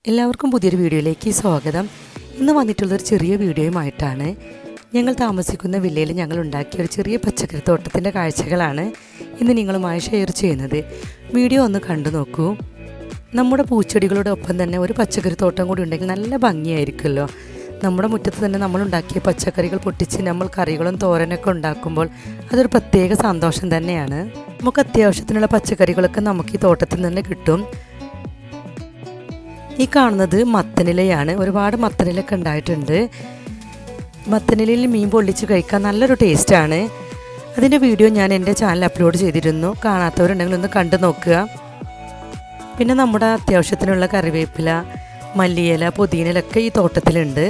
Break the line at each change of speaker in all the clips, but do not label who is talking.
എല്ലാവർക്കും പുതിയൊരു വീഡിയോയിലേക്ക് സ്വാഗതം. ഇന്ന് വന്നിട്ടുള്ളൊരു ചെറിയ വീഡിയോയുമായിട്ടാണ്. ഞങ്ങൾ താമസിക്കുന്ന വില്ലയിൽ ഞങ്ങൾ ഉണ്ടാക്കിയ ഒരു ചെറിയ പച്ചക്കറി തോട്ടത്തിൻ്റെ കാഴ്ചകളാണ് ഇന്ന് നിങ്ങളുമായി ഷെയർ ചെയ്യുന്നത്. വീഡിയോ ഒന്ന് കണ്ടു നോക്കൂ. നമ്മുടെ പൂച്ചെടികളുടെ ഒപ്പം തന്നെ ഒരു പച്ചക്കറി തോട്ടം കൂടി ഉണ്ടെങ്കിൽ നല്ല ഭംഗിയായിരിക്കുമല്ലോ. നമ്മുടെ മുറ്റത്ത് തന്നെ നമ്മൾ ഉണ്ടാക്കിയ പച്ചക്കറികൾ പൊട്ടിച്ച് നമ്മൾ കറികളും തോരനൊക്കെ ഉണ്ടാക്കുമ്പോൾ അതൊരു പ്രത്യേക സന്തോഷം തന്നെയാണ്. നമുക്ക് അത്യാവശ്യത്തിനുള്ള പച്ചക്കറികളൊക്കെ നമുക്ക് ഈ തോട്ടത്തിൽ തന്നെ കിട്ടും. ഈ കാണുന്നത് മത്തനിലയാണ്. ഒരുപാട് മത്തനിലൊക്കെ ഉണ്ടായിട്ടുണ്ട്. മത്തനിലയിൽ മീൻ പൊള്ളിച്ച് കഴിക്കാൻ നല്ലൊരു ടേസ്റ്റാണ്. അതിൻ്റെ വീഡിയോ ഞാൻ എൻ്റെ ചാനൽ അപ്ലോഡ് ചെയ്തിരുന്നു. കാണാത്തവരുണ്ടെങ്കിൽ ഒന്ന് കണ്ടു നോക്കുക. പിന്നെ നമ്മുടെ അത്യാവശ്യത്തിനുള്ള കറിവേപ്പില, മല്ലിയില, പുതിനയിലൊക്കെ ഈ തോട്ടത്തിലുണ്ട്.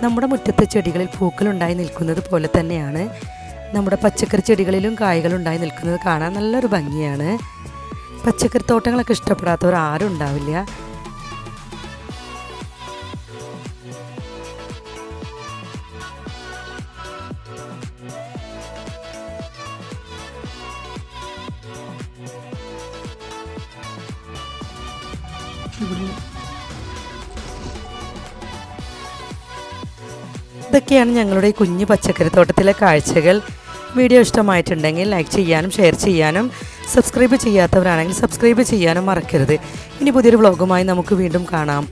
നമ്മുടെ മുറ്റത്തെ ചെടികളിൽ പൂക്കളുണ്ടായി നിൽക്കുന്നത് പോലെ തന്നെയാണ് നമ്മുടെ പച്ചക്കറി ചെടികളിലും കായ്കളുണ്ടായി നിൽക്കുന്നത് കാണാൻ നല്ലൊരു ഭംഗിയാണ്. പച്ചക്കറി തോട്ടങ്ങളൊക്കെ ഇഷ്ടപ്പെടാത്തവർ ആരും ഉണ്ടാവില്ല. ഇതൊക്കെയാണ് ഞങ്ങളുടെ ഈ കുഞ്ഞു പച്ചക്കറി തോട്ടത്തിലെ കാഴ്ചകൾ. വീഡിയോ ഇഷ്ടമായിട്ടുണ്ടെങ്കിൽ ലൈക്ക് ചെയ്യാനും ഷെയർ ചെയ്യാനും സബ്സ്ക്രൈബ് ചെയ്യാത്തവരാണെങ്കിൽ സബ്സ്ക്രൈബ് ചെയ്യാനും മറക്കരുത്. ഇനി പുതിയൊരു വ്ളോഗുമായി നമുക്ക് വീണ്ടും കാണാം.